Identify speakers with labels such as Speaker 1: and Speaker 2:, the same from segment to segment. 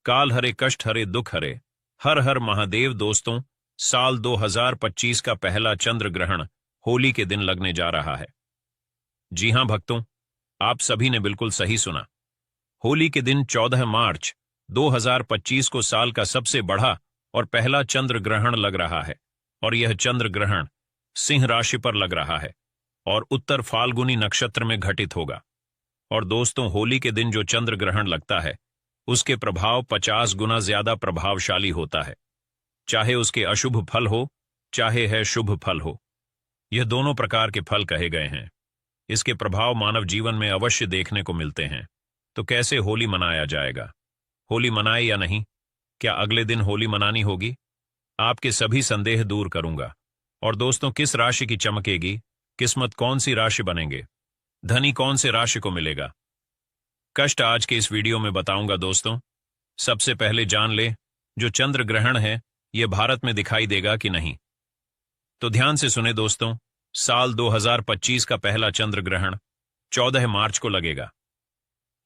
Speaker 1: काल हरे कष्ट हरे दुख हरे, हर हर महादेव। दोस्तों, साल 2025 का पहला चंद्र ग्रहण होली के दिन लगने जा रहा है। जी हां भक्तों, आप सभी ने बिल्कुल सही सुना। होली के दिन 14 मार्च 2025 को साल का सबसे बड़ा और पहला चंद्र ग्रहण लग रहा है। और यह चंद्र ग्रहण सिंह राशि पर लग रहा है और उत्तर फाल्गुनी नक्षत्र में घटित होगा। और दोस्तों, होली के दिन जो चंद्र ग्रहण लगता है उसके प्रभाव 50 गुना ज्यादा प्रभावशाली होता है, चाहे उसके अशुभ फल हो चाहे है शुभ फल हो। यह दोनों प्रकार के फल कहे गए हैं। इसके प्रभाव मानव जीवन में अवश्य देखने को मिलते हैं। तो कैसे होली मनाया जाएगा? होली मनाए या नहीं? क्या अगले दिन होली मनानी होगी? आपके सभी संदेह दूर करूंगा। और दोस्तों, किस राशि की चमकेगी? किस्मत कौन सी राशि बनेंगे? धनी कौन से राशि को मिलेगा? कष्ट आज के इस वीडियो में बताऊंगा। दोस्तों, सबसे पहले जान ले, जो चंद्र ग्रहण है यह भारत में दिखाई देगा कि नहीं। तो ध्यान से सुने दोस्तों, साल 2025 का पहला चंद्र ग्रहण 14 मार्च को लगेगा।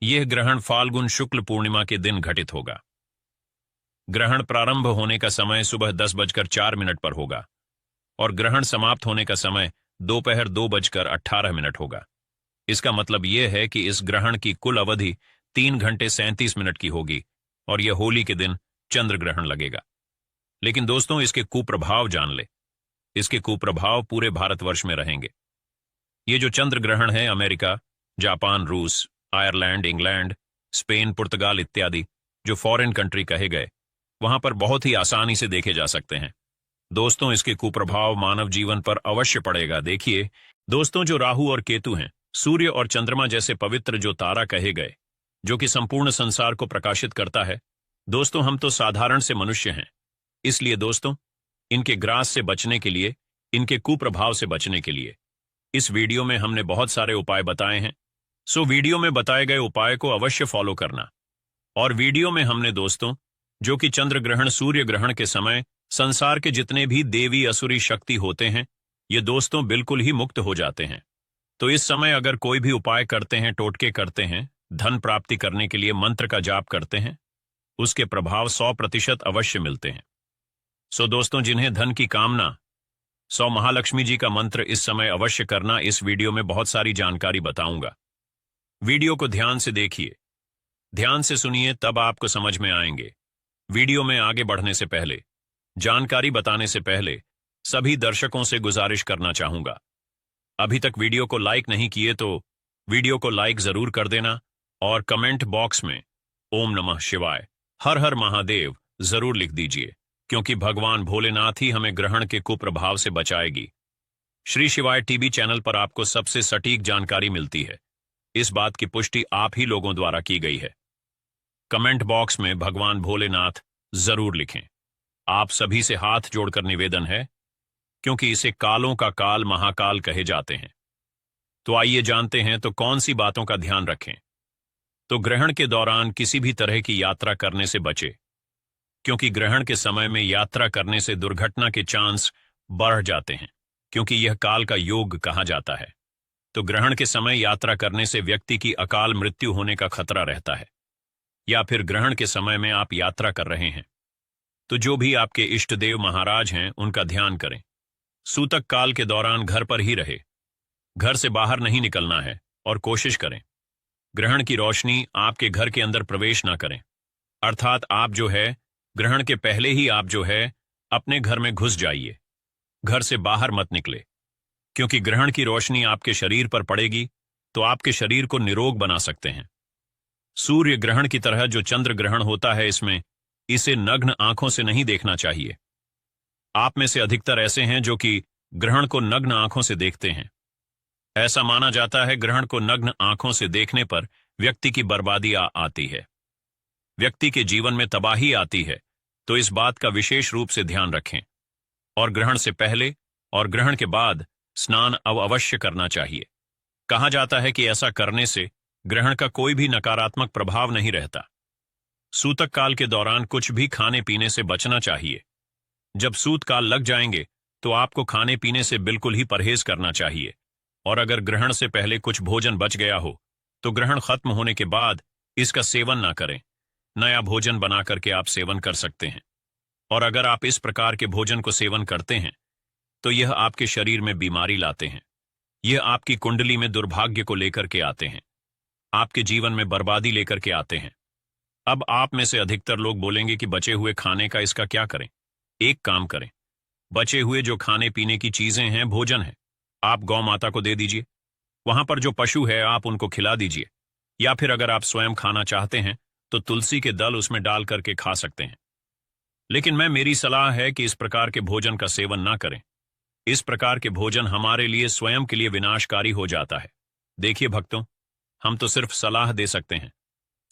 Speaker 1: यह ग्रहण फाल्गुन शुक्ल पूर्णिमा के दिन घटित होगा। ग्रहण प्रारंभ होने का समय सुबह 10:04 पर होगा और ग्रहण समाप्त होने का समय दोपहर 2:18 होगा। इसका मतलब यह है कि इस ग्रहण की कुल अवधि 3 घंटे 37 मिनट की होगी और यह होली के दिन चंद्र ग्रहण लगेगा। लेकिन दोस्तों, इसके कुप्रभाव जान ले। इसके कुप्रभाव पूरे भारतवर्ष में रहेंगे। ये जो चंद्र ग्रहण है अमेरिका, जापान, रूस, आयरलैंड, इंग्लैंड, स्पेन, पुर्तगाल इत्यादि जो फॉरेन कंट्री कहे गए, वहां पर बहुत ही आसानी से देखे जा सकते हैं। दोस्तों, इसके कुप्रभाव मानव जीवन पर अवश्य पड़ेगा। देखिए दोस्तों, जो राहु और केतु हैं, सूर्य और चंद्रमा जैसे पवित्र जो तारा कहे गए, जो कि संपूर्ण संसार को प्रकाशित करता है। दोस्तों, हम तो साधारण से मनुष्य हैं, इसलिए दोस्तों, इनके ग्रास से बचने के लिए, इनके कुप्रभाव से बचने के लिए इस वीडियो में हमने बहुत सारे उपाय बताए हैं। सो वीडियो में बताए गए उपाय को अवश्य फॉलो करना। और वीडियो में हमने दोस्तों, जो कि चंद्र ग्रहण सूर्य ग्रहण के समय संसार के जितने भी देवी असुरी शक्ति होते हैं, ये दोस्तों बिल्कुल ही मुक्त हो जाते हैं। तो इस समय अगर कोई भी उपाय करते हैं, टोटके करते हैं, धन प्राप्ति करने के लिए मंत्र का जाप करते हैं, उसके प्रभाव 100% अवश्य मिलते हैं। सो दोस्तों, जिन्हें धन की कामना, 100 महालक्ष्मी जी का मंत्र इस समय अवश्य करना। इस वीडियो में बहुत सारी जानकारी बताऊंगा। वीडियो को ध्यान से देखिए, ध्यान से सुनिए, तब आपको समझ में आएंगे। वीडियो में आगे बढ़ने से पहले, जानकारी बताने से पहले सभी दर्शकों से गुजारिश करना चाहूंगा, अभी तक वीडियो को लाइक नहीं किए तो वीडियो को लाइक जरूर कर देना और कमेंट बॉक्स में ओम नमः शिवाय, हर हर महादेव जरूर लिख दीजिए, क्योंकि भगवान भोलेनाथ ही हमें ग्रहण के कुप्रभाव से बचाएगी। श्री शिवाय टीवी चैनल पर आपको सबसे सटीक जानकारी मिलती है। इस बात की पुष्टि आप ही लोगों द्वारा की गई है। कमेंट बॉक्स में भगवान भोलेनाथ जरूर लिखें। आप सभी से हाथ जोड़कर निवेदन है, क्योंकि इसे कालों का काल महाकाल कहे जाते हैं। तो आइए जानते हैं तो कौन सी बातों का ध्यान रखें। तो ग्रहण के दौरान किसी भी तरह की यात्रा करने से बचे, क्योंकि ग्रहण के समय में यात्रा करने से दुर्घटना के चांस बढ़ जाते हैं, क्योंकि यह काल का योग कहा जाता है। तो ग्रहण के समय यात्रा करने से व्यक्ति की अकाल मृत्यु होने का खतरा रहता है। या फिर ग्रहण के समय में आप यात्रा कर रहे हैं तो जो भी आपके इष्ट देव महाराज हैं उनका ध्यान करें। सूतक काल के दौरान घर पर ही रहे, घर से बाहर नहीं निकलना है और कोशिश करें ग्रहण की रोशनी आपके घर के अंदर प्रवेश ना करें। अर्थात आप जो है ग्रहण के पहले ही आप जो है अपने घर में घुस जाइए, घर से बाहर मत निकले, क्योंकि ग्रहण की रोशनी आपके शरीर पर पड़ेगी तो आपके शरीर को निरोग बना सकते हैं। सूर्य ग्रहण की तरह जो चंद्र ग्रहण होता है, इसमें इसे नग्न आंखों से नहीं देखना चाहिए। आप में से अधिकतर ऐसे हैं जो कि ग्रहण को नग्न आंखों से देखते हैं। ऐसा माना जाता है ग्रहण को नग्न आंखों से देखने पर व्यक्ति की बर्बादी आती है, व्यक्ति के जीवन में तबाही आती है। तो इस बात का विशेष रूप से ध्यान रखें और ग्रहण से पहले और ग्रहण के बाद स्नान अवश्य करना चाहिए। कहा जाता है कि ऐसा करने से ग्रहण का कोई भी नकारात्मक प्रभाव नहीं रहता। सूतक काल के दौरान कुछ भी खाने पीने से बचना चाहिए। जब सूत काल लग जाएंगे तो आपको खाने पीने से बिल्कुल ही परहेज करना चाहिए। और अगर ग्रहण से पहले कुछ भोजन बच गया हो तो ग्रहण खत्म होने के बाद इसका सेवन ना करें। नया भोजन बना करके आप सेवन कर सकते हैं। और अगर आप इस प्रकार के भोजन को सेवन करते हैं तो यह आपके शरीर में बीमारी लाते हैं। यह आपकी कुंडली में दुर्भाग्य को लेकर के आते हैं, आपके जीवन में बर्बादी लेकर के आते हैं। अब आप में से अधिकतर लोग बोलेंगे कि बचे हुए खाने का इसका क्या करें। एक काम करें, बचे हुए जो खाने पीने की चीजें हैं, भोजन है, आप गौ माता को दे दीजिए। वहां पर जो पशु है आप उनको खिला दीजिए। या फिर अगर आप स्वयं खाना चाहते हैं तो तुलसी के दल उसमें डाल करके खा सकते हैं। लेकिन मेरी सलाह है कि इस प्रकार के भोजन का सेवन ना करें। इस प्रकार के भोजन हमारे लिए स्वयं के लिए विनाशकारी हो जाता है। देखिए भक्तों, हम तो सिर्फ सलाह दे सकते हैं,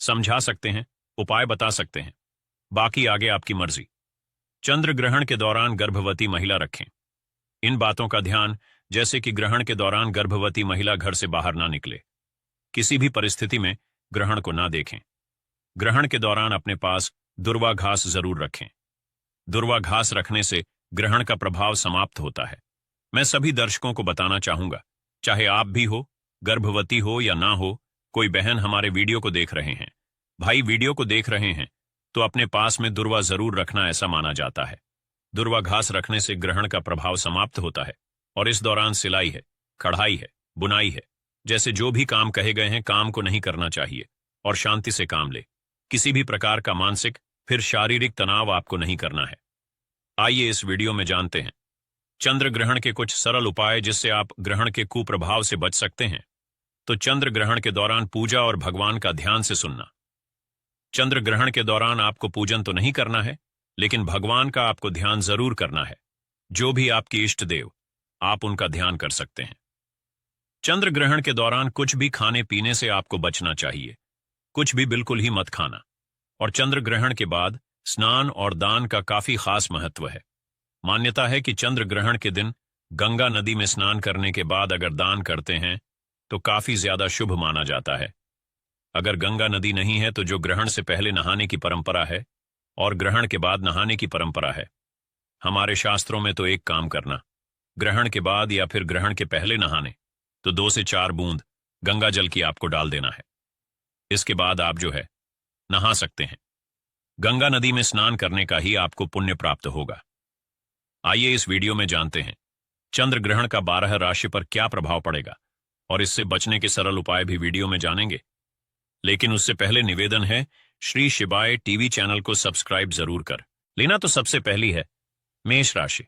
Speaker 1: समझा सकते हैं, उपाय बता सकते हैं, बाकी आगे आपकी मर्जी। चंद्र ग्रहण के दौरान गर्भवती महिला रखें। इन बातों का ध्यान, जैसे कि ग्रहण के दौरान गर्भवती महिला घर से बाहर ना निकले, किसी भी परिस्थिति में ग्रहण को ना देखें। ग्रहण के दौरान अपने पास दुर्वा घास जरूर रखें। दुर्वा घास रखने से ग्रहण का प्रभाव समाप्त होता है। मैं सभी दर्शकों को बताना चाहूंगा, चाहे आप भी हो, गर्भवती हो या ना हो, कोई बहन हमारे वीडियो को देख रहे हैं, भाई वीडियो को देख रहे हैं, तो अपने पास में दुर्वा जरूर रखना, ऐसा माना जाता है। दुर्वा घास रखने से ग्रहण का प्रभाव समाप्त होता है। और इस दौरान सिलाई है, कढ़ाई है, बुनाई है, जैसे जो भी काम कहे गए हैं, काम को नहीं करना चाहिए और शांति से काम ले। किसी भी प्रकार का मानसिक फिर शारीरिक तनाव आपको नहीं करना है। आइए इस वीडियो में जानते हैं चंद्र ग्रहण के कुछ सरल उपाय जिससे आप ग्रहण के कुप्रभाव से बच सकते हैं। तो चंद्र ग्रहण के दौरान पूजा और भगवान का ध्यान से सुनना। चंद्र ग्रहण के दौरान आपको पूजन तो नहीं करना है, लेकिन भगवान का आपको ध्यान जरूर करना है। जो भी आपकी इष्ट देव, आप उनका ध्यान कर सकते हैं। चंद्र ग्रहण के दौरान कुछ भी खाने पीने से आपको बचना चाहिए, कुछ भी बिल्कुल ही मत खाना। और चंद्र ग्रहण के बाद स्नान और दान का काफी खास महत्व है। मान्यता है कि चंद्र ग्रहण के दिन गंगा नदी में स्नान करने के बाद अगर दान करते हैं तो काफी ज्यादा शुभ माना जाता है। अगर गंगा नदी नहीं है तो जो ग्रहण से पहले नहाने की परंपरा है और ग्रहण के बाद नहाने की परंपरा है, हमारे शास्त्रों में तो एक काम करना, ग्रहण के बाद या फिर ग्रहण के पहले नहाने तो 2 से 4 बूंद गंगा जल की आपको डाल देना है। इसके बाद आप जो है नहा सकते हैं। गंगा नदी में स्नान करने का ही आपको पुण्य प्राप्त होगा। आइए इस वीडियो में जानते हैं चंद्र ग्रहण का 12 राशि पर क्या प्रभाव पड़ेगा और इससे बचने के सरल उपाय भी वीडियो में जानेंगे। लेकिन उससे पहले निवेदन है, श्री शिवाय टीवी चैनल को सब्सक्राइब जरूर कर लेना। तो सबसे पहली है मेष राशि।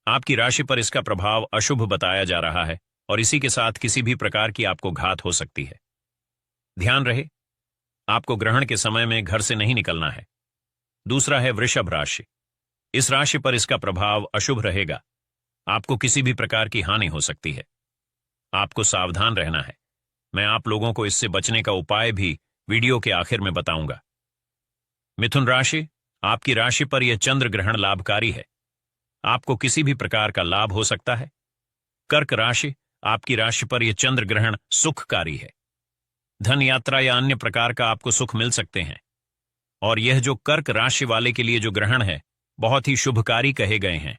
Speaker 1: आपकी राशि पर इसका प्रभाव अशुभ बताया जा रहा है और इसी के साथ किसी भी प्रकार की आपको घात हो सकती है। ध्यान रहे, आपको ग्रहण के समय में घर से नहीं निकलना है। दूसरा है वृषभ राशि। इस राशि पर इसका प्रभाव अशुभ रहेगा। आपको किसी भी प्रकार की हानि हो सकती है, आपको सावधान रहना है। मैं आप लोगों को इससे बचने का उपाय भी वीडियो के आखिर में बताऊंगा। मिथुन राशि। आपकी राशि पर यह चंद्र ग्रहण लाभकारी है, आपको किसी भी प्रकार का लाभ हो सकता है। कर्क राशि। आपकी राशि पर यह चंद्र ग्रहण सुखकारी है, धन यात्रा या अन्य प्रकार का आपको सुख मिल सकते हैं। और यह जो कर्क राशि वाले के लिए जो ग्रहण है बहुत ही शुभकारी कहे गए हैं।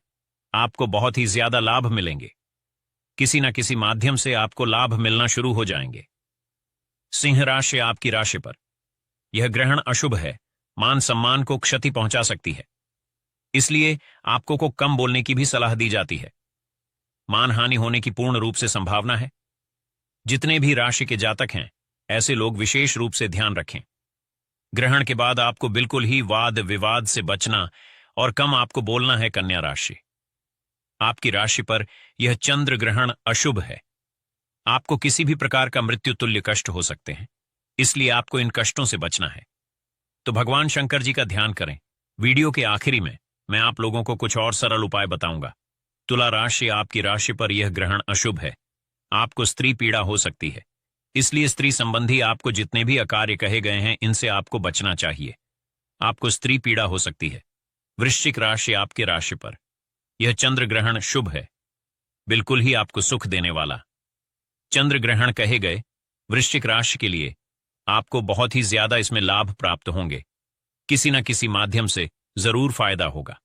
Speaker 1: आपको बहुत ही ज्यादा लाभ मिलेंगे, किसी न किसी माध्यम से आपको लाभ मिलना शुरू हो जाएंगे। सिंह राशि। आपकी राशि पर यह ग्रहण अशुभ है, मान सम्मान को क्षति पहुंचा सकती है, इसलिए आपको को कम बोलने की भी सलाह दी जाती है। मानहानि होने की पूर्ण रूप से संभावना है। जितने भी राशि के जातक हैं ऐसे लोग विशेष रूप से ध्यान रखें। ग्रहण के बाद आपको बिल्कुल ही वाद विवाद से बचना और कम आपको बोलना है। कन्या राशि। आपकी राशि पर यह चंद्र ग्रहण अशुभ है, आपको किसी भी प्रकार का मृत्यु तुल्य कष्ट हो सकते हैं, इसलिए आपको इन कष्टों से बचना है। तो भगवान शंकर जी का ध्यान करें। वीडियो के आखिरी में मैं आप लोगों को कुछ और सरल उपाय बताऊंगा। तुला राशि। आपकी राशि पर यह ग्रहण अशुभ है, आपको स्त्री पीड़ा हो सकती है, इसलिए स्त्री संबंधी आपको जितने भी अकार्य कहे गए हैं इनसे आपको बचना चाहिए, आपको स्त्री पीड़ा हो सकती है। वृश्चिक राशि। आपके राशि पर यह चंद्र ग्रहण शुभ है, बिल्कुल ही आपको सुख देने वाला चंद्र ग्रहण कहे गए। वृश्चिक राशि के लिए आपको बहुत ही ज्यादा इसमें लाभ प्राप्त होंगे, किसी न किसी माध्यम से जरूर फायदा होगा।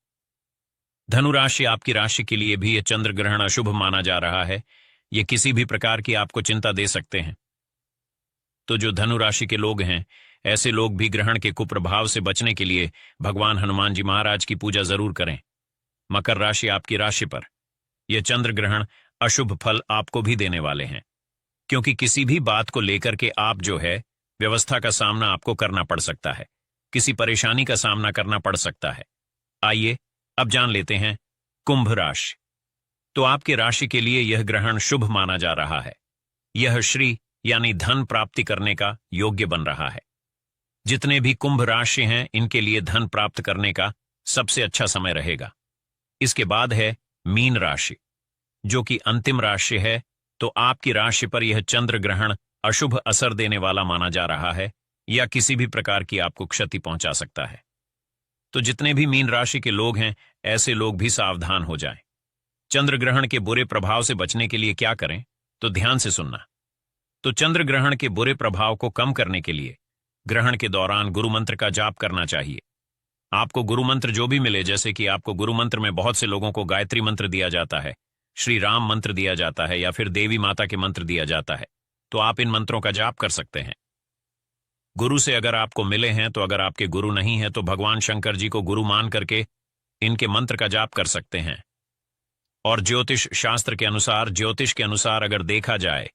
Speaker 1: धनु राशि। आपकी राशि के लिए भी यह चंद्र ग्रहण अशुभ माना जा रहा है, यह किसी भी प्रकार की आपको चिंता दे सकते हैं। तो जो धनु राशि के लोग हैं ऐसे लोग भी ग्रहण के कुप्रभाव से बचने के लिए भगवान हनुमान जी महाराज की पूजा जरूर करें। मकर राशि आपकी राशि पर यह चंद्र ग्रहण अशुभ फल आपको भी देने वाले हैं, क्योंकि किसी भी बात को लेकर के आप जो है व्यवस्था का सामना आपको करना पड़ सकता है, किसी परेशानी का सामना करना पड़ सकता है। आइए अब जान लेते हैं कुंभ राशि। तो आपके राशि के लिए यह ग्रहण शुभ माना जा रहा है। यह श्री यानी धन प्राप्ति करने का योग्य बन रहा है। जितने भी कुंभ राशि हैं इनके लिए धन प्राप्त करने का सबसे अच्छा समय रहेगा। इसके बाद है मीन राशि, जो कि अंतिम राशि है। तो आपकी राशि पर यह चंद्र ग्रहण अशुभ असर देने वाला माना जा रहा है या किसी भी प्रकार की आपको क्षति पहुंचा सकता है। तो जितने भी मीन राशि के लोग हैं ऐसे लोग भी सावधान हो जाएं। चंद्र ग्रहण के बुरे प्रभाव से बचने के लिए क्या करें, तो ध्यान से सुनना। तो चंद्र ग्रहण के बुरे प्रभाव को कम करने के लिए ग्रहण के दौरान गुरु मंत्र का जाप करना चाहिए। आपको गुरु मंत्र जो भी मिले, जैसे कि आपको गुरु मंत्र में बहुत से लोगों को गायत्री मंत्र दिया जाता है, श्री राम मंत्र दिया जाता है या फिर देवी माता के मंत्र दिया जाता है, तो आप इन मंत्रों का जाप कर सकते हैं। गुरु से अगर आपको मिले हैं, तो अगर आपके गुरु नहीं है तो भगवान शंकर जी को गुरु मान करके इनके मंत्र का जाप कर सकते हैं। और ज्योतिष शास्त्र के अनुसार, ज्योतिष के अनुसार अगर देखा जाए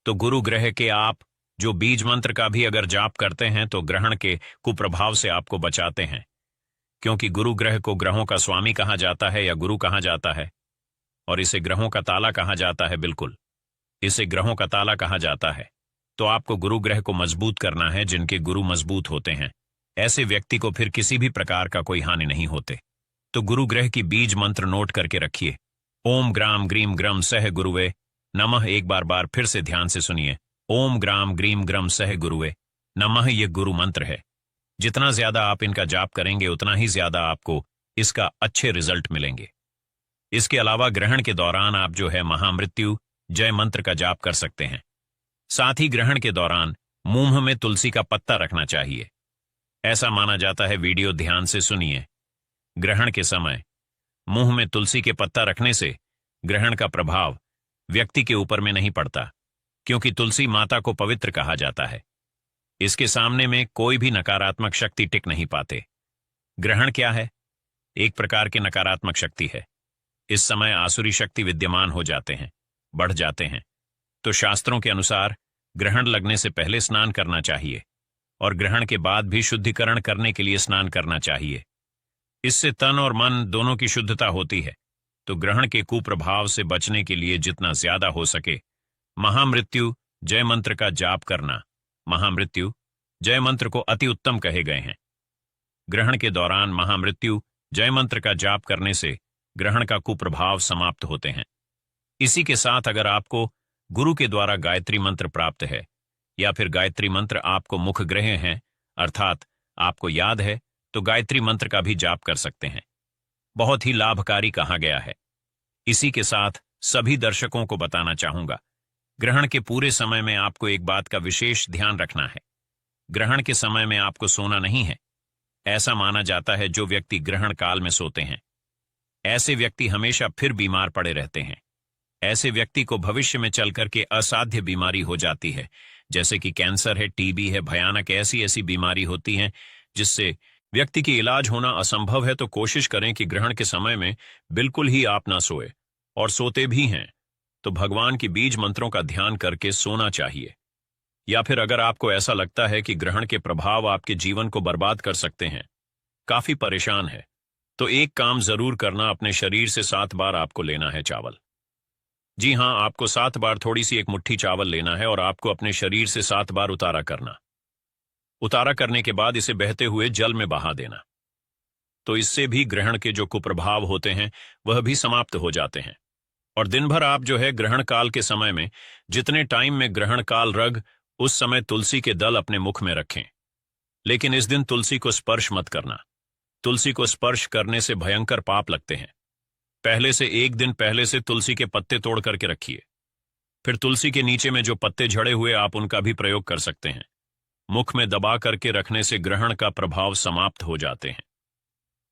Speaker 1: तो गुरु ग्रह के आप जो बीज मंत्र का भी अगर जाप करते हैं तो ग्रहण के कुप्रभाव से आपको बचाते हैं, क्योंकि गुरु ग्रह को ग्रहों का स्वामी कहा जाता है या गुरु कहा जाता है, और इसे ग्रहों का ताला कहा जाता है। बिल्कुल, इसे ग्रहों का ताला कहा जाता है। तो आपको गुरु ग्रह को मजबूत करना है। जिनके गुरु मजबूत होते हैं ऐसे व्यक्ति को फिर किसी भी प्रकार का कोई हानि नहीं होते। तो गुरु ग्रह की बीज मंत्र नोट करके रखिए। ओम ग्राम ग्रीम ग्रम सह गुरुवे नमः। एक बार फिर से ध्यान से सुनिए। ओम ग्राम ग्रीम ग्रम सह गुरुवे नमः। ये गुरु मंत्र है। जितना ज्यादा आप इनका जाप करेंगे उतना ही ज्यादा आपको इसका अच्छे रिजल्ट मिलेंगे। इसके अलावा ग्रहण के दौरान आप जो है महामृत्यु जय मंत्र का जाप कर सकते हैं। साथ ही ग्रहण के दौरान मुंह में तुलसी का पत्ता रखना चाहिए। ऐसा माना जाता है, वीडियो ध्यान से सुनिए, ग्रहण के समय मुंह में तुलसी के पत्ता रखने से ग्रहण का प्रभाव व्यक्ति के ऊपर में नहीं पड़ता, क्योंकि तुलसी माता को पवित्र कहा जाता है। इसके सामने में कोई भी नकारात्मक शक्ति टिक नहीं पाते। ग्रहण क्या है? एक प्रकार की नकारात्मक शक्ति है। इस समय आसुरी शक्ति विद्यमान हो जाते हैं, बढ़ जाते हैं। तो शास्त्रों के अनुसार ग्रहण लगने से पहले स्नान करना चाहिए और ग्रहण के बाद भी शुद्धिकरण करने के लिए स्नान करना चाहिए। इससे तन और मन दोनों की शुद्धता होती है। तो ग्रहण के कुप्रभाव से बचने के लिए जितना ज्यादा हो सके महामृत्यु जय मंत्र का जाप करना। महामृत्यु जय मंत्र को अति उत्तम कहे गए हैं। ग्रहण के दौरान महामृत्यु जय मंत्र का जाप करने से ग्रहण का कुप्रभाव समाप्त होते हैं। इसी के साथ अगर आपको गुरु के द्वारा गायत्री मंत्र प्राप्त है या फिर गायत्री मंत्र आपको मुख ग्रह हैं, अर्थात आपको याद है, तो गायत्री मंत्र का भी जाप कर सकते हैं। बहुत ही लाभकारी कहा गया है। इसी के साथ सभी दर्शकों को बताना चाहूंगा, ग्रहण के पूरे समय में आपको एक बात का विशेष ध्यान रखना है। ग्रहण के समय में आपको सोना नहीं है। ऐसा माना जाता है जो व्यक्ति ग्रहण काल में सोते हैं ऐसे व्यक्ति हमेशा फिर बीमार पड़े रहते हैं। ऐसे व्यक्ति को भविष्य में चल करके असाध्य बीमारी हो जाती है, जैसे कि कैंसर है, टीबी है, भयानक ऐसी ऐसी बीमारी होती है जिससे व्यक्ति की इलाज होना असंभव है। तो कोशिश करें कि ग्रहण के समय में बिल्कुल ही आप ना सोए, और सोते भी हैं तो भगवान की बीज मंत्रों का ध्यान करके सोना चाहिए। या फिर अगर आपको ऐसा लगता है कि ग्रहण के प्रभाव आपके जीवन को बर्बाद कर सकते हैं, काफी परेशान है, तो एक काम जरूर करना, अपने शरीर से 7 बार आपको लेना है चावल। जी हां, आपको 7 बार थोड़ी सी एक मुट्ठी चावल लेना है और आपको अपने शरीर से 7 बार उतारा करना। उतारा करने के बाद इसे बहते हुए जल में बहा देना। तो इससे भी ग्रहण के जो कुप्रभाव होते हैं वह भी समाप्त हो जाते हैं। और दिन भर आप जो है ग्रहण काल के समय में, जितने टाइम में ग्रहण काल रग, उस समय तुलसी के दल अपने मुख में रखें। लेकिन इस दिन तुलसी को स्पर्श मत करना। तुलसी को स्पर्श करने से भयंकर पाप लगते हैं। पहले से 1 दिन पहले से तुलसी के पत्ते तोड़ करके रखिए। फिर तुलसी के नीचे में जो पत्ते झड़े हुए आप उनका भी प्रयोग कर सकते हैं। मुख में दबा करके रखने से ग्रहण का प्रभाव समाप्त हो जाते हैं,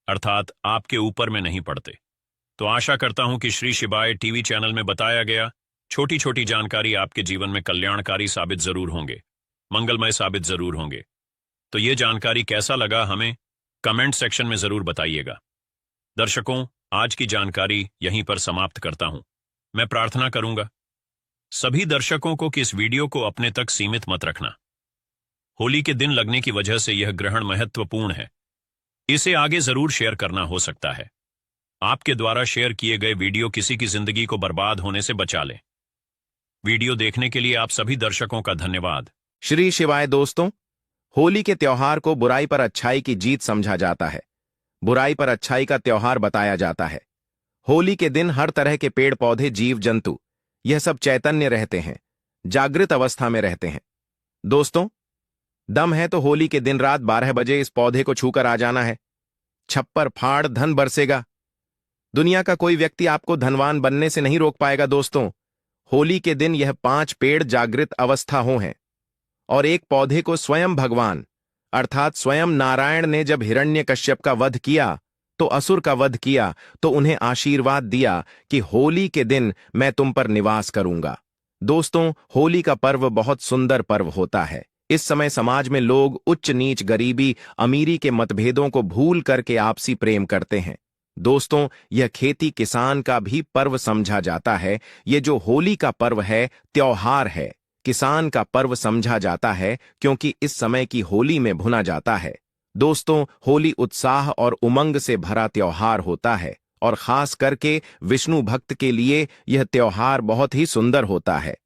Speaker 1: अर्थात आपके ऊपर में नहीं पड़ते। तो आशा करता हूं कि श्री शिवाय टीवी चैनल में बताया गया छोटी छोटी जानकारी आपके जीवन में कल्याणकारी साबित जरूर होंगे, मंगलमय साबित जरूर होंगे। तो ये जानकारी कैसा लगा हमें कमेंट सेक्शन में जरूर बताइएगा। दर्शकों, आज की जानकारी यहीं पर समाप्त करता हूं। मैं प्रार्थना करूंगा सभी दर्शकों को कि इस वीडियो को अपने तक सीमित मत रखना। होली के दिन लगने की वजह से यह ग्रहण महत्वपूर्ण है। इसे आगे जरूर शेयर करना हो सकता है। आपके द्वारा शेयर किए गए वीडियो किसी की जिंदगी को बर्बाद होने से बचा ले। वीडियो देखने के लिए आप सभी दर्शकों का धन्यवाद।
Speaker 2: श्री शिवाय दोस्तों, होली के त्योहार को बुराई पर अच्छाई की जीत समझा जाता है। बुराई पर अच्छाई का त्योहार बताया जाता है। होली के दिन हर तरह के पेड़ पौधे, जीव जंतु, यह सब चैतन्य रहते हैं, जागृत अवस्था में रहते हैं। दोस्तों, दम है तो होली के दिन रात 12 बजे इस पौधे को छूकर आ जाना है। छप्पर फाड़ धन बरसेगा। दुनिया का कोई व्यक्ति आपको धनवान बनने से नहीं रोक पाएगा। दोस्तों, होली के दिन यह 5 पेड़ जागृत अवस्था हो हैं और एक पौधे को स्वयं भगवान अर्थात स्वयं नारायण ने जब हिरण्यकश्यप का वध किया, तो असुर का वध किया, तो उन्हें आशीर्वाद दिया कि होली के दिन मैं तुम पर निवास करूंगा। दोस्तों, होली का पर्व बहुत सुंदर पर्व होता है। इस समय समाज में लोग उच्च नीच, गरीबी अमीरी के मतभेदों को भूल करके आपसी प्रेम करते हैं। दोस्तों, यह खेती किसान का भी पर्व समझा जाता है। ये जो होली का पर्व है, त्योहार है, किसान का पर्व समझा जाता है, क्योंकि इस समय की होली में भुना जाता है। दोस्तों, होली उत्साह और उमंग से भरा त्योहार होता है और खास करके विष्णु भक्त के लिए यह त्योहार बहुत ही सुंदर होता है।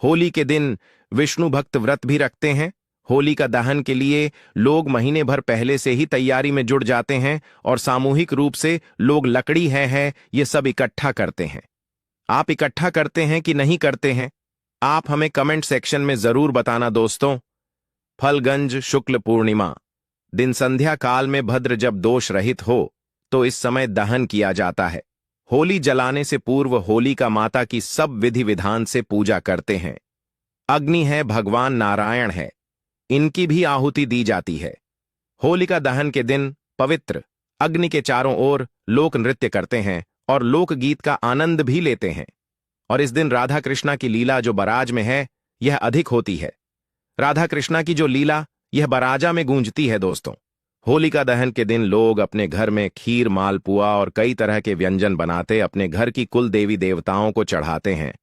Speaker 2: होली के दिन विष्णु भक्त व्रत भी रखते हैं। होली का दहन के लिए लोग महीने भर पहले से ही तैयारी में जुट जाते हैं और सामूहिक रूप से लोग लकड़ी है ये सब इकट्ठा करते हैं। आप इकट्ठा करते हैं कि नहीं करते हैं? आप हमें कमेंट सेक्शन में जरूर बताना। दोस्तों, फलगंज शुक्ल पूर्णिमा दिन संध्या काल में भद्र जब दोष रहित हो, तो इस समय दहन किया जाता है। होली जलाने से पूर्व होलिका माता की सब विधि विधान से पूजा करते हैं। अग्नि है, भगवान नारायण है, इनकी भी आहुति दी जाती है। होलिका दहन के दिन पवित्र अग्नि के चारों ओर लोक नृत्य करते हैं और लोकगीत का आनंद भी लेते हैं। और इस दिन राधा कृष्णा की लीला जो बराज में है, यह अधिक होती है। राधा कृष्णा की जो लीला, यह बराजा में गूंजती है। दोस्तों, होलिका दहन के दिन लोग अपने घर में खीर, मालपुआ और कई तरह के व्यंजन बनाते अपने घर की कुल देवी देवताओं को चढ़ाते हैं।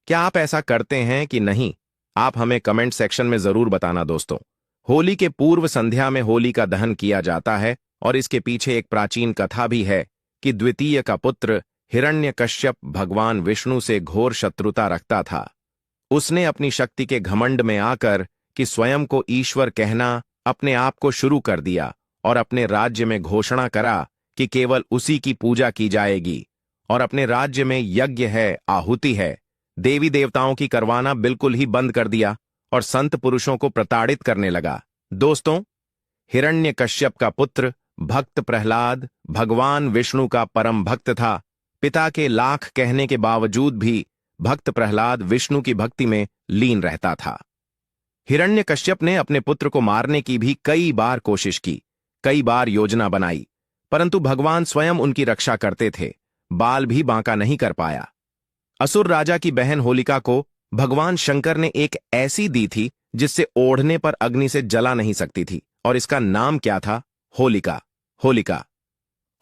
Speaker 2: क्या आप ऐसा करते हैं कि नहीं? आप हमें कमेंट सेक्शन में जरूर बताना। दोस्तों, होली के पूर्व संध्या में होली का दहन किया जाता है और इसके पीछे एक प्राचीन कथा भी है कि द्वितीय का पुत्र हिरण्यकश्यप भगवान विष्णु से घोर शत्रुता रखता था। उसने अपनी शक्ति के घमंड में आकर कि स्वयं को ईश्वर कहना अपने आप को शुरू कर दिया और अपने राज्य में घोषणा करा कि केवल उसी की पूजा की जाएगी और अपने राज्य में यज्ञ है, आहुति है, देवी देवताओं की करवाना बिल्कुल ही बंद कर दिया और संत पुरुषों को प्रताड़ित करने लगा। दोस्तों, हिरण्यकश्यप का पुत्र भक्त प्रहलाद भगवान विष्णु का परम भक्त था। पिता के लाख कहने के बावजूद भी भक्त प्रहलाद विष्णु की भक्ति में लीन रहता था। हिरण्यकश्यप ने अपने पुत्र को मारने की भी कई बार कोशिश की, कई बार योजना बनाई, परंतु भगवान स्वयं उनकी रक्षा करते थे। बाल भी बांका नहीं कर पाया। असुर राजा की बहन होलिका को भगवान शंकर ने एक ऐसी दी थी जिससे ओढ़ने पर अग्नि से जला नहीं सकती थी, और इसका नाम क्या था? होलिका। होलिका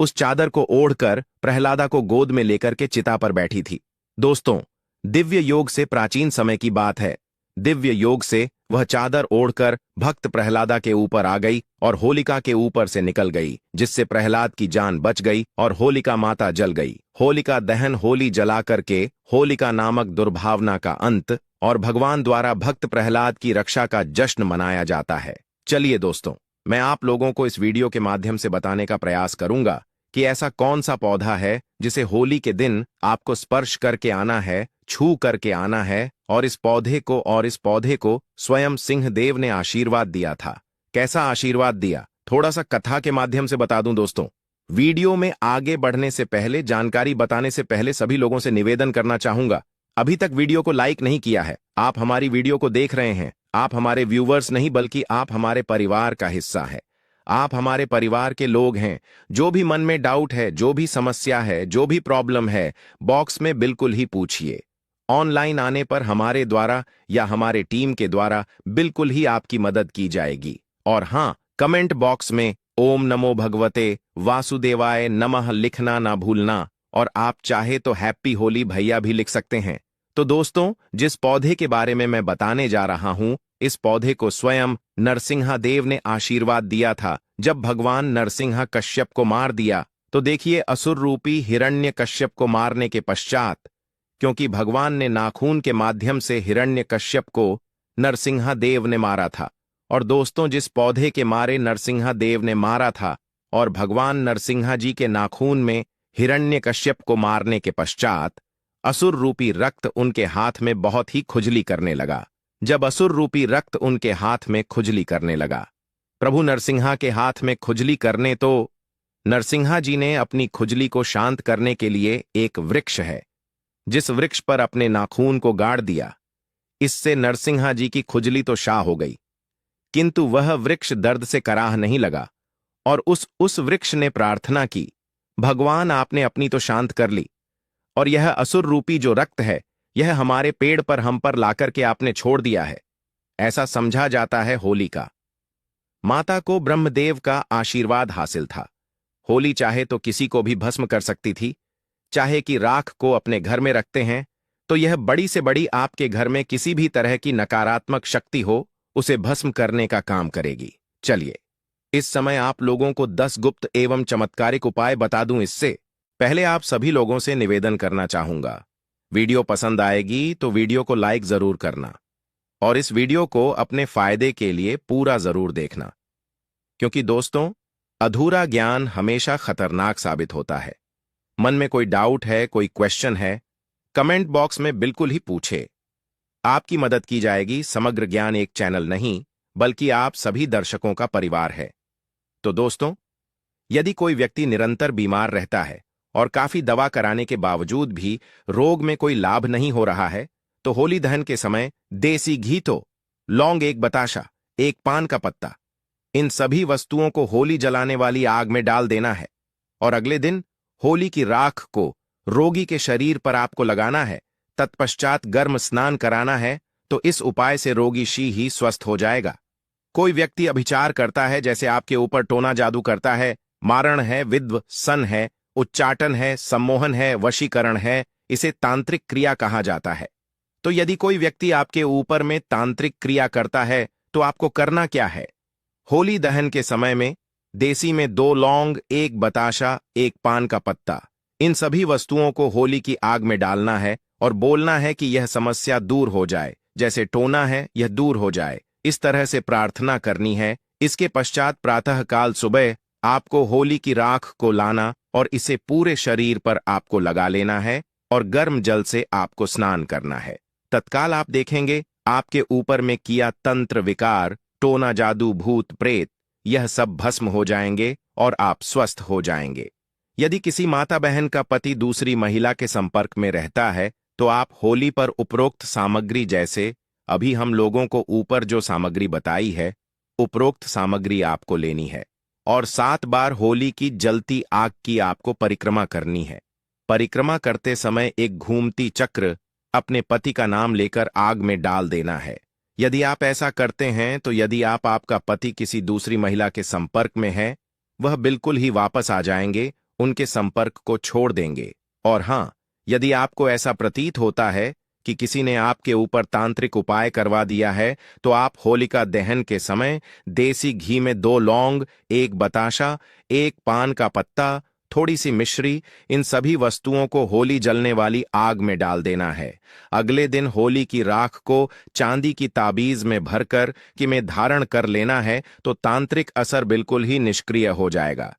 Speaker 2: उस चादर को ओढ़कर प्रहलादा को गोद में लेकर के चिता पर बैठी थी। दोस्तों, दिव्य योग से प्राचीन समय की बात है। दिव्य योग से वह चादर ओढ़कर भक्त प्रहलादा के ऊपर आ गई और होलिका के ऊपर से निकल गई, जिससे प्रहलाद की जान बच गई और होलिका माता जल गई। होलिका दहन, होली जला करके होलिका नामक दुर्भावना का अंत और भगवान द्वारा भक्त प्रहलाद की रक्षा का जश्न मनाया जाता है। चलिए दोस्तों, मैं आप लोगों को इस वीडियो के माध्यम से बताने का प्रयास करूंगा कि ऐसा कौन सा पौधा है जिसे होली के दिन आपको स्पर्श करके आना है, छू करके आना है, और इस पौधे को स्वयं सिंहदेव ने आशीर्वाद दिया था। कैसा आशीर्वाद दिया, थोड़ा सा कथा के माध्यम से बता दूं। दोस्तों, वीडियो में आगे बढ़ने से पहले, जानकारी बताने से पहले सभी लोगों से निवेदन करना चाहूंगा, अभी तक वीडियो को लाइक नहीं किया है, आप हमारी वीडियो को देख रहे हैं, आप हमारे व्यूवर्स नहीं बल्कि आप हमारे परिवार का हिस्सा है। आप हमारे परिवार के लोग हैं। जो भी मन में डाउट है, जो भी समस्या है, जो भी प्रॉब्लम है, बॉक्स में बिल्कुल ही पूछिए। ऑनलाइन आने पर हमारे द्वारा या हमारे टीम के द्वारा बिल्कुल ही आपकी मदद की जाएगी। और हाँ, कमेंट बॉक्स में ओम नमो भगवते वासुदेवाय नमः लिखना ना भूलना, और आप चाहे तो हैप्पी होली भैया भी लिख सकते हैं। तो दोस्तों, जिस पौधे के बारे में मैं बताने जा रहा हूं, इस पौधे को स्वयं नरसिंह देव ने आशीर्वाद दिया था। जब भगवान नरसिंह कश्यप को मार दिया, तो देखिए असुर रूपी हिरण्य कश्यप को मारने के पश्चात, क्योंकि भगवान ने नाखून के माध्यम से हिरण्य कश्यप को नरसिंह देव ने मारा था। और दोस्तों, जिस पौधे के मारे नरसिंह देव ने मारा था और भगवान नरसिंह जी के नाखून में हिरण्य कश्यप को मारने के पश्चात असुर रूपी रक्त उनके हाथ में बहुत ही खुजली करने लगा। जब असुर रूपी रक्त उनके हाथ में खुजली करने लगा, प्रभु नरसिंह के हाथ में खुजली करने, तो नरसिंह जी ने अपनी खुजली को शांत करने के लिए एक वृक्ष है, जिस वृक्ष पर अपने नाखून को गाड़ दिया। इससे नरसिंह जी की खुजली तो शाह हो गई, किंतु वह वृक्ष दर्द से कराह नहीं लगा और उस वृक्ष ने प्रार्थना की, भगवान आपने अपनी तो शांत कर ली, और यह असुर रूपी जो रक्त है, यह हमारे पेड़ पर हम पर लाकर के आपने छोड़ दिया है। ऐसा समझा जाता है होली का। माता को ब्रह्मदेव का आशीर्वाद हासिल था। होली चाहे तो किसी को भी भस्म कर सकती थी। चाहे कि राख को अपने घर में रखते हैं, तो यह बड़ी से बड़ी आपके घर में किसी भी तरह की नकारात्मक शक्ति हो, उसे भस्म करने का काम करेगी। चलिए, इस समय आप लोगों को 10 गुप्त एवं चमत्कारिक उपाय बता दूं। इससे पहले आप सभी लोगों से निवेदन करना चाहूंगा, वीडियो पसंद आएगी तो वीडियो को लाइक जरूर करना, और इस वीडियो को अपने फायदे के लिए पूरा जरूर देखना, क्योंकि दोस्तों, अधूरा ज्ञान हमेशा खतरनाक साबित होता है। मन में कोई डाउट है, कोई क्वेश्चन है, कमेंट बॉक्स में बिल्कुल ही पूछे। आपकी मदद की जाएगी। समग्र ज्ञान एक चैनल नहीं, बल्कि आप सभी दर्शकों का परिवार है। तो दोस्तों, यदि कोई व्यक्ति निरंतर बीमार रहता है और काफी दवा कराने के बावजूद भी रोग में कोई लाभ नहीं हो रहा है, तो होली दहन के समय देसी घी, तो लौंग, एक बताशा, एक पान का पत्ता, इन सभी वस्तुओं को होली जलाने वाली आग में डाल देना है, और अगले दिन होली की राख को रोगी के शरीर पर आपको लगाना है। तत्पश्चात गर्म स्नान कराना है, तो इस उपाय से रोगी शी ही स्वस्थ हो जाएगा। कोई व्यक्ति अभिचार करता है, जैसे आपके ऊपर टोना जादू करता है, मारण है, विद्व सन है, उच्चाटन है, सम्मोहन है, वशीकरण है, इसे तांत्रिक क्रिया कहा जाता है। तो यदि कोई व्यक्ति आपके ऊपर में तांत्रिक क्रिया करता है, तो आपको करना क्या है? होली दहन के समय में देसी में 2 लौंग, 1 बताशा, 1 पान का पत्ता, इन सभी वस्तुओं को होली की आग में डालना है और बोलना है कि यह समस्या दूर हो जाए, जैसे टोना है यह दूर हो जाए, इस तरह से प्रार्थना करनी है। इसके पश्चात प्रातः काल सुबह आपको होली की राख को लाना और इसे पूरे शरीर पर आपको लगा लेना है और गर्म जल से आपको स्नान करना है। तत्काल आप देखेंगे आपके ऊपर में किया तंत्र विकार, टोना जादू, भूत प्रेत, यह सब भस्म हो जाएंगे और आप स्वस्थ हो जाएंगे। यदि किसी माता बहन का पति दूसरी महिला के संपर्क में रहता है, तो आप होली पर उपरोक्त सामग्री, जैसे अभी हम लोगों को ऊपर जो सामग्री बताई है, उपरोक्त सामग्री आपको लेनी है और 7 बार होली की जलती आग की आपको परिक्रमा करनी है। परिक्रमा करते समय एक घूमती चक्र अपने पति का नाम लेकर आग में डाल देना है। यदि आप ऐसा करते हैं, तो यदि आपका पति किसी दूसरी महिला के संपर्क में है, वह बिल्कुल ही वापस आ जाएंगे, उनके संपर्क को छोड़ देंगे। और हाँ, यदि आपको ऐसा प्रतीत होता है कि किसी ने आपके ऊपर तांत्रिक उपाय करवा दिया है, तो आप होलिका दहन के समय देसी घी में 2 लौंग, 1 बताशा, 1 पान का पत्ता, थोड़ी सी मिश्री, इन सभी वस्तुओं को होली जलने वाली आग में डाल देना है। अगले दिन होली की राख को चांदी की ताबीज में भरकर कि में धारण कर लेना है, तो तांत्रिक असर बिल्कुल ही निष्क्रिय हो जाएगा।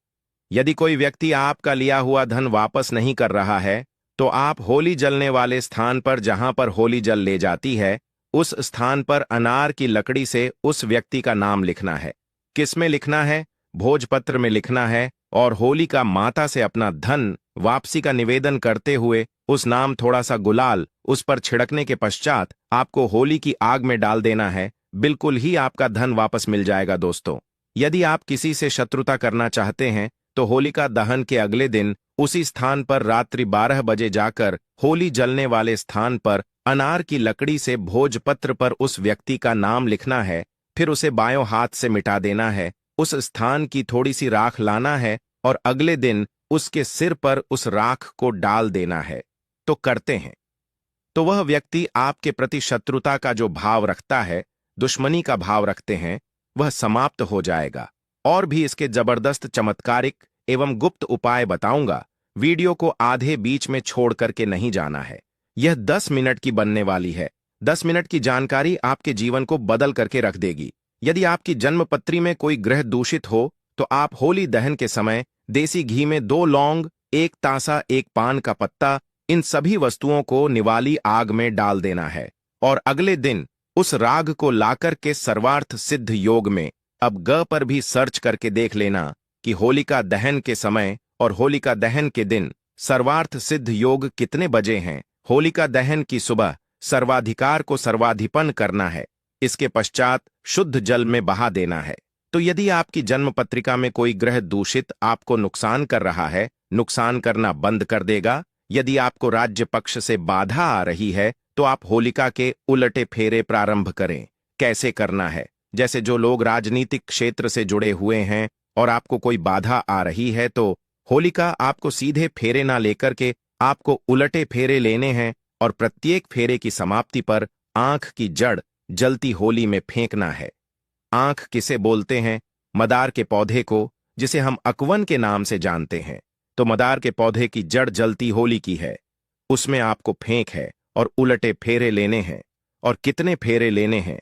Speaker 2: यदि कोई व्यक्ति आपका लिया हुआ धन वापस नहीं कर रहा है, तो आप होली जलने वाले स्थान पर, जहां पर होली जल ले जाती है, उस स्थान पर अनार की लकड़ी से उस व्यक्ति का नाम लिखना है। किसमें लिखना है? भोजपत्र में लिखना है, और होली का माता से अपना धन वापसी का निवेदन करते हुए उस नाम थोड़ा सा गुलाल उस पर छिड़कने के पश्चात आपको होली की आग में डाल देना है। बिल्कुल ही आपका धन वापस मिल जाएगा। दोस्तों, यदि आप किसी से शत्रुता करना चाहते हैं, तो होलिका दहन के अगले दिन उसी स्थान पर रात्रि 12 बजे जाकर होली जलने वाले स्थान पर अनार की लकड़ी से भोजपत्र पर उस व्यक्ति का नाम लिखना है। फिर उसे बायों हाथ से मिटा देना है, उस स्थान की थोड़ी सी राख लाना है और अगले दिन उसके सिर पर उस राख को डाल देना है। तो करते हैं तो वह व्यक्ति आपके प्रति शत्रुता का जो भाव रखता है, दुश्मनी का भाव रखते हैं, वह समाप्त हो जाएगा। और भी इसके जबरदस्त चमत्कारिक एवं गुप्त उपाय बताऊंगा। वीडियो को आधे बीच में छोड़ करके नहीं जाना है। यह 10 मिनट की बनने वाली है। 10 मिनट की जानकारी आपके जीवन को बदल करके रख देगी। यदि आपकी जन्मपत्री में कोई ग्रह दूषित हो तो आप होली दहन के समय देसी घी में 2 लौंग, 1 तासा, 1 पान का पत्ता, इन सभी वस्तुओं को निवाली आग में डाल देना है और अगले दिन उस राग को लाकर के सर्वार्थ सिद्ध योग में, अब ग पर भी सर्च करके देख लेना कि होलिका दहन के समय और होलिका दहन के दिन सर्वार्थ सिद्ध योग कितने बजे हैं। होलिका दहन की सुबह सर्वाधिकार को सर्वाधिपन करना है, इसके पश्चात शुद्ध जल में बहा देना है। तो यदि आपकी जन्म पत्रिका में कोई ग्रह दूषित आपको नुकसान कर रहा है, नुकसान करना बंद कर देगा। यदि आपको राज्य पक्ष से बाधा आ रही है तो आप होलिका के उलटे फेरे प्रारंभ करें। कैसे करना है? जैसे जो लोग राजनीतिक क्षेत्र से जुड़े हुए हैं और आपको कोई बाधा आ रही है तो होलिका आपको सीधे फेरे ना लेकर के आपको उलटे फेरे लेने हैं और प्रत्येक फेरे की समाप्ति पर आंख की जड़ जलती होली में फेंकना है। आंख किसे बोलते हैं? मदार के पौधे को, जिसे हम अकवन के नाम से जानते हैं। तो मदार के पौधे की जड़ जलती होली की है, उसमें आपको फेंक है और उलटे फेरे लेने हैं। और कितने फेरे लेने हैं?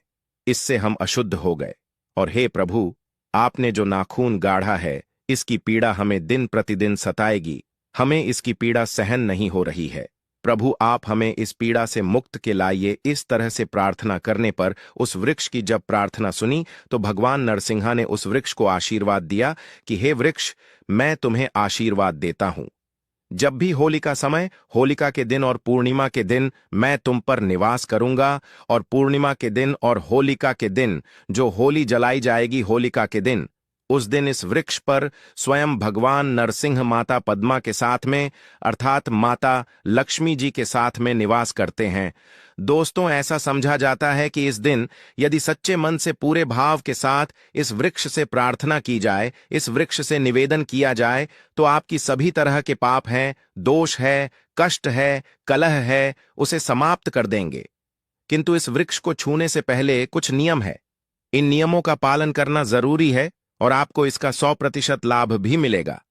Speaker 2: इससे हम अशुद्ध हो गए। और हे प्रभु, आपने जो नाखून गाढ़ा है, इसकी पीड़ा हमें दिन प्रतिदिन सताएगी। हमें इसकी पीड़ा सहन नहीं हो रही है। प्रभु, आप हमें इस पीड़ा से मुक्त के लाइए। इस तरह से प्रार्थना करने पर उस वृक्ष की जब प्रार्थना सुनी तो भगवान नरसिंहा ने उस वृक्ष को आशीर्वाद दिया कि हे वृक्ष, मैं तुम्हें आशीर्वाद देता हूं। जब भी होली का समय, होलिका के दिन और पूर्णिमा के दिन मैं तुम पर निवास करूंगा। और पूर्णिमा के दिन और होलिका के दिन जो होली जलाई जाएगी, होलिका के दिन, उस दिन इस वृक्ष पर स्वयं भगवान नरसिंह माता पद्मा के साथ में, अर्थात माता लक्ष्मी जी के साथ में निवास करते हैं। दोस्तों, ऐसा समझा जाता है कि इस दिन यदि सच्चे मन से पूरे भाव के साथ इस वृक्ष से प्रार्थना की जाए, इस वृक्ष से निवेदन किया जाए, तो आपकी सभी तरह के पाप हैं, दोष है, कष्ट है, कलह है, उसे समाप्त कर देंगे। किंतु इस वृक्ष को छूने से पहले कुछ नियम है। इन नियमों का पालन करना जरूरी है और आपको इसका 100% लाभ भी मिलेगा।